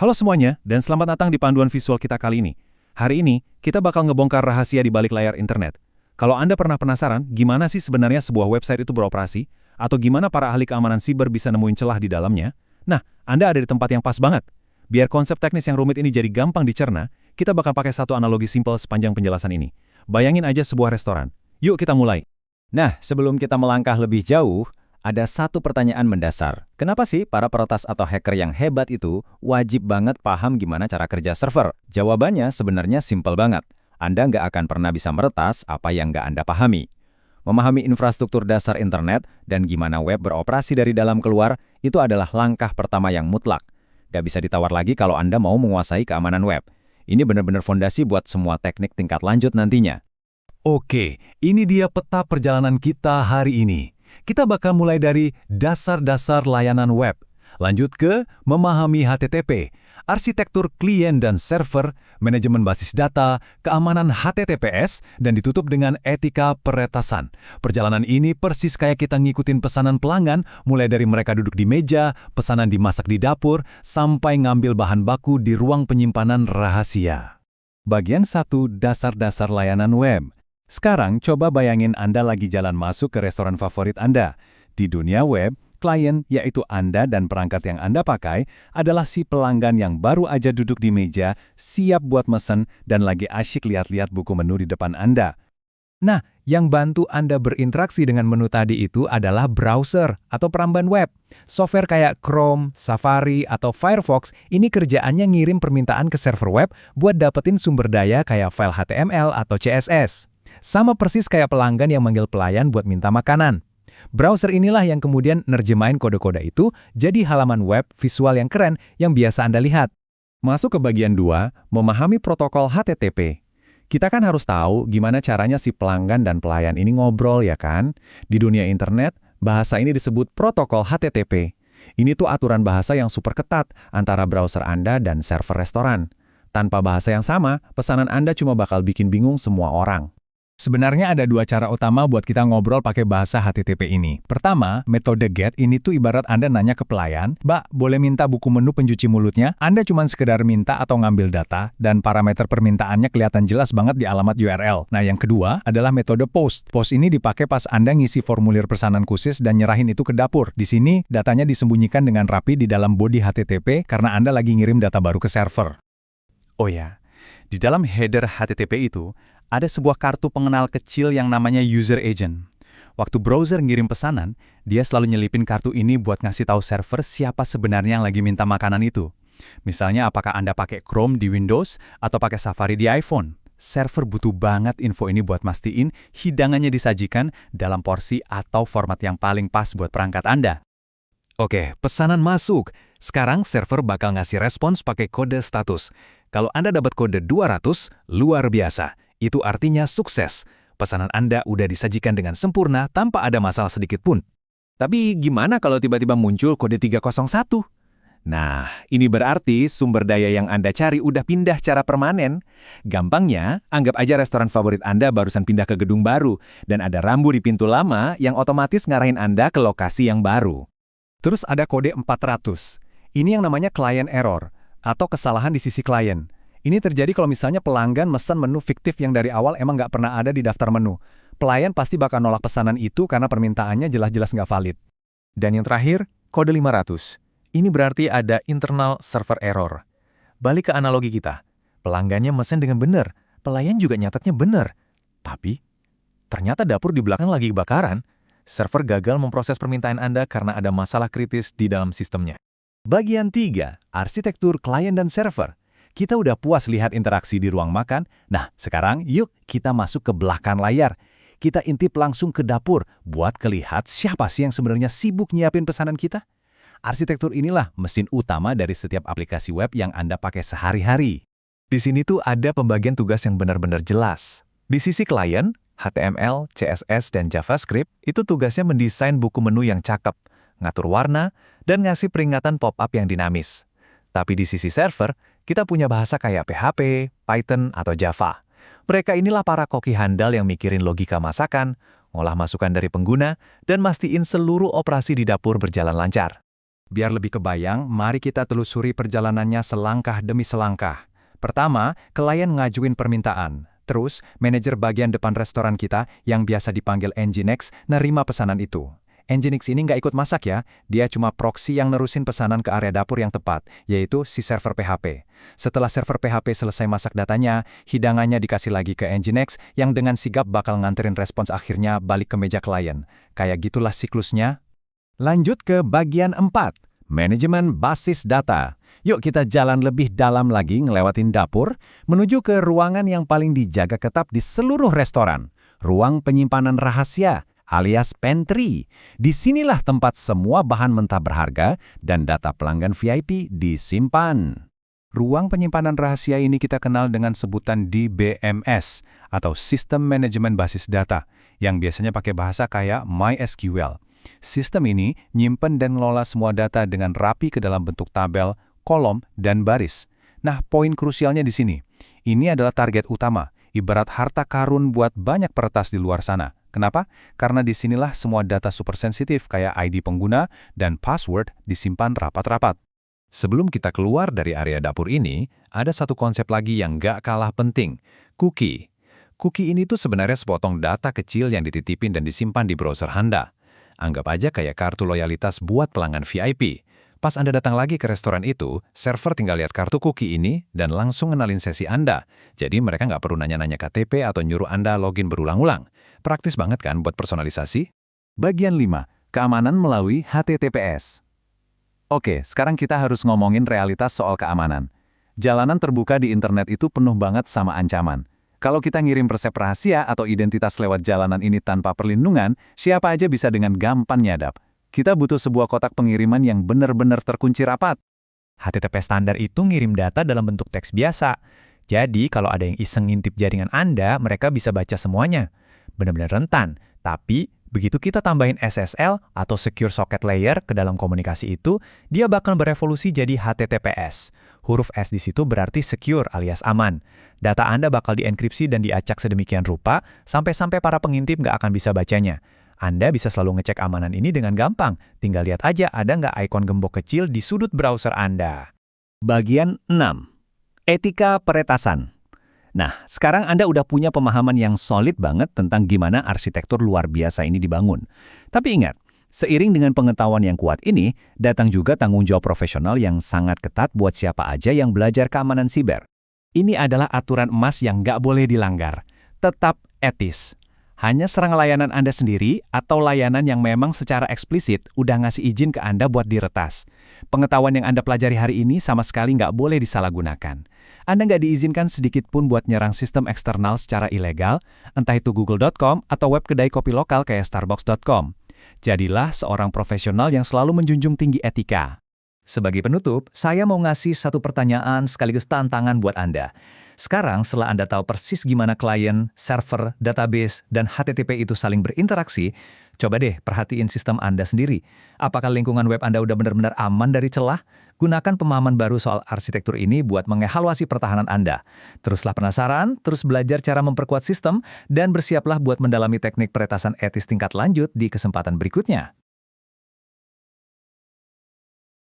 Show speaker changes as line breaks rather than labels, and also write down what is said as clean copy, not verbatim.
Halo semuanya, dan selamat datang di panduan visual kita kali ini. Hari ini, kita bakal ngebongkar rahasia di balik layar internet. Kalau Anda pernah penasaran, gimana sih sebenarnya sebuah website itu beroperasi? Atau gimana para ahli keamanan siber bisa nemuin celah di dalamnya? Nah, Anda ada di tempat yang pas banget. Biar konsep teknis yang rumit ini jadi gampang dicerna, kita bakal pakai satu analogi simpel sepanjang penjelasan ini. Bayangin aja sebuah restoran. Yuk kita mulai.
Nah, sebelum kita melangkah lebih jauh, ada satu pertanyaan mendasar. Kenapa sih para peretas atau hacker yang hebat itu wajib banget paham gimana cara kerja server? Jawabannya sebenarnya simpel banget. Anda nggak akan pernah bisa meretas apa yang nggak Anda pahami. Memahami infrastruktur dasar internet dan gimana web beroperasi dari dalam keluar, itu adalah langkah pertama yang mutlak. Nggak bisa ditawar lagi kalau Anda mau menguasai keamanan web. Ini benar-benar fondasi buat semua teknik tingkat lanjut nantinya.
Oke, ini dia peta perjalanan kita hari ini. Kita bakal mulai dari dasar-dasar layanan web, lanjut ke memahami HTTP, arsitektur klien dan server, manajemen basis data, keamanan HTTPS, dan ditutup dengan etika peretasan. Perjalanan ini persis kayak kita ngikutin pesanan pelanggan, mulai dari mereka duduk di meja, pesanan dimasak di dapur, sampai ngambil bahan baku di ruang penyimpanan rahasia. Bagian 1, dasar-dasar layanan web. Sekarang, coba bayangin Anda lagi jalan masuk ke restoran favorit Anda. Di dunia web, klien, yaitu Anda dan perangkat yang Anda pakai, adalah si pelanggan yang baru aja duduk di meja, siap buat mesen, dan lagi asyik lihat-lihat buku menu di depan Anda. Nah, yang bantu Anda berinteraksi dengan menu tadi itu adalah browser atau peramban web. Software kayak Chrome, Safari, atau Firefox ini kerjaannya ngirim permintaan ke server web buat dapetin sumber daya kayak file HTML atau CSS. Sama persis kayak pelanggan yang manggil pelayan buat minta makanan. Browser inilah yang kemudian nerjemahin kode-kode itu jadi halaman web visual yang keren yang biasa Anda lihat. Masuk ke bagian 2, memahami protokol HTTP. Kita kan harus tahu gimana caranya si pelanggan dan pelayan ini ngobrol ya kan? Di dunia internet, bahasa ini disebut protokol HTTP. Ini tuh aturan bahasa yang super ketat antara browser Anda dan server restoran. Tanpa bahasa yang sama, pesanan Anda cuma bakal bikin bingung semua orang. Sebenarnya ada 2 cara utama buat kita ngobrol pakai bahasa HTTP ini. Pertama, metode GET ini tuh ibarat Anda nanya ke pelayan, "Mbak, boleh minta buku menu pencuci mulutnya?" Anda cuma sekedar minta atau ngambil data, dan parameter permintaannya kelihatan jelas banget di alamat URL. Nah, yang kedua adalah metode POST. POST ini dipakai pas Anda ngisi formulir pesanan khusus dan nyerahin itu ke dapur. Di sini, datanya disembunyikan dengan rapi di dalam body HTTP karena Anda lagi ngirim data baru ke server. Oh ya, di dalam header HTTP itu, ada sebuah kartu pengenal kecil yang namanya user agent. Waktu browser ngirim pesanan, dia selalu nyelipin kartu ini buat ngasih tahu server siapa sebenarnya yang lagi minta makanan itu. Misalnya apakah Anda pakai Chrome di Windows atau pakai Safari di iPhone. Server butuh banget info ini buat mastiin hidangannya disajikan dalam porsi atau format yang paling pas buat perangkat Anda. Oke, pesanan masuk. Sekarang server bakal ngasih respons pakai kode status. Kalau Anda dapat kode 200, luar biasa. Itu artinya sukses. Pesanan Anda udah disajikan dengan sempurna tanpa ada masalah sedikit pun. Tapi gimana kalau tiba-tiba muncul kode 301? Nah, ini berarti sumber daya yang Anda cari udah pindah secara permanen. Gampangnya, anggap aja restoran favorit Anda barusan pindah ke gedung baru, dan ada rambu di pintu lama yang otomatis ngarahin Anda ke lokasi yang baru. Terus ada kode 400. Ini yang namanya client error, atau kesalahan di sisi klien. Ini terjadi kalau misalnya pelanggan pesan menu fiktif yang dari awal emang nggak pernah ada di daftar menu. Pelayan pasti bakal nolak pesanan itu karena permintaannya jelas-jelas nggak valid. Dan yang terakhir, kode 500. Ini berarti ada internal server error. Balik ke analogi kita. Pelanggannya mesen dengan benar, pelayan juga nyatetnya benar. Tapi, ternyata dapur di belakang lagi kebakaran. Server gagal memproses permintaan Anda karena ada masalah kritis di dalam sistemnya. Bagian 3, arsitektur klien dan server. Kita udah puas lihat interaksi di ruang makan. Nah, sekarang yuk kita masuk ke belakang layar. Kita intip langsung ke dapur buat kelihat siapa sih yang sebenarnya sibuk nyiapin pesanan kita. Arsitektur inilah mesin utama dari setiap aplikasi web yang Anda pakai sehari-hari. Di sini tuh ada pembagian tugas yang benar-benar jelas. Di sisi klien, HTML, CSS, dan JavaScript itu tugasnya mendesain buku menu yang cakep, ngatur warna, dan ngasih peringatan pop-up yang dinamis. Tapi di sisi server, kita punya bahasa kayak PHP, Python, atau Java. Mereka inilah para koki handal yang mikirin logika masakan, ngolah masukan dari pengguna, dan mastiin seluruh operasi di dapur berjalan lancar.
Biar lebih kebayang, mari kita telusuri perjalanannya selangkah demi selangkah. Pertama, klien ngajuin permintaan. Terus, manajer bagian depan restoran kita yang biasa dipanggil Nginx nerima pesanan itu. Nginx ini nggak ikut masak ya, dia cuma proxy yang nerusin pesanan ke area dapur yang tepat, yaitu si server PHP. Setelah server PHP selesai masak datanya, hidangannya dikasih lagi ke Nginx yang dengan sigap bakal nganterin respons akhirnya balik ke meja klien. Kayak gitulah siklusnya.
Lanjut ke bagian 4, manajemen basis data. Yuk kita jalan lebih dalam lagi ngelewatin dapur, menuju ke ruangan yang paling dijaga ketat di seluruh restoran. Ruang penyimpanan rahasia, alias pantry. Disinilah tempat semua bahan mentah berharga dan data pelanggan VIP disimpan. Ruang penyimpanan rahasia ini kita kenal dengan sebutan DBMS, atau Sistem Manajemen Basis Data, yang biasanya pakai bahasa kayak MySQL. Sistem ini nyimpen dan ngelola semua data dengan rapi ke dalam bentuk tabel, kolom, dan baris. Nah, poin krusialnya di sini. Ini adalah target utama, ibarat harta karun buat banyak peretas di luar sana. Kenapa? Karena disinilah semua data super sensitif kayak ID pengguna dan password disimpan rapat-rapat. Sebelum kita keluar dari area dapur ini, ada satu konsep lagi yang nggak kalah penting, cookie. Cookie ini tuh sebenarnya sepotong data kecil yang dititipin dan disimpan di browser Anda. Anggap aja kayak kartu loyalitas buat pelanggan VIP. Pas Anda datang lagi ke restoran itu, server tinggal lihat kartu cookie ini dan langsung ngenalin sesi Anda. Jadi mereka nggak perlu nanya-nanya KTP atau nyuruh Anda login berulang-ulang. Praktis banget kan buat personalisasi? Bagian 5. Keamanan melalui HTTPS. Oke, sekarang kita harus ngomongin realitas soal keamanan. Jalanan terbuka di internet itu penuh banget sama ancaman. Kalau kita ngirim resep rahasia atau identitas lewat jalanan ini tanpa perlindungan, siapa aja bisa dengan gampang nyadap. Kita butuh sebuah kotak pengiriman yang benar-benar terkunci rapat.
HTTP standar itu ngirim data dalam bentuk teks biasa. Jadi kalau ada yang iseng ngintip jaringan Anda, mereka bisa baca semuanya. Benar-benar rentan. Tapi begitu kita tambahin SSL atau Secure Socket Layer ke dalam komunikasi itu, dia bakal berevolusi jadi HTTPS. Huruf S di situ berarti secure alias aman. Data Anda bakal dienkripsi dan diacak sedemikian rupa, sampai-sampai para pengintip nggak akan bisa bacanya. Anda bisa selalu ngecek amanan ini dengan gampang. Tinggal lihat aja ada nggak ikon gembok kecil di sudut browser Anda.
Bagian 6. Etika peretasan. Nah, sekarang Anda udah punya pemahaman yang solid banget tentang gimana arsitektur luar biasa ini dibangun. Tapi ingat, seiring dengan pengetahuan yang kuat ini, datang juga tanggung jawab profesional yang sangat ketat buat siapa aja yang belajar keamanan siber. Ini adalah aturan emas yang nggak boleh dilanggar. Tetap etis. Hanya serang layanan Anda sendiri atau layanan yang memang secara eksplisit udah ngasih izin ke Anda buat diretas. Pengetahuan yang Anda pelajari hari ini sama sekali nggak boleh disalahgunakan. Anda nggak diizinkan sedikit pun buat nyerang sistem eksternal secara ilegal, entah itu google.com atau web kedai kopi lokal kayak starbucks.com. Jadilah seorang profesional yang selalu menjunjung tinggi etika. Sebagai penutup, saya mau ngasih satu pertanyaan sekaligus tantangan buat Anda. Sekarang, setelah Anda tahu persis gimana klien, server, database, dan HTTP itu saling berinteraksi, coba deh perhatiin sistem Anda sendiri. Apakah lingkungan web Anda udah benar-benar aman dari celah? Gunakan pemahaman baru soal arsitektur ini buat mengevaluasi pertahanan Anda. Teruslah penasaran, terus belajar cara memperkuat sistem, dan bersiaplah buat mendalami teknik peretasan etis tingkat lanjut di kesempatan berikutnya.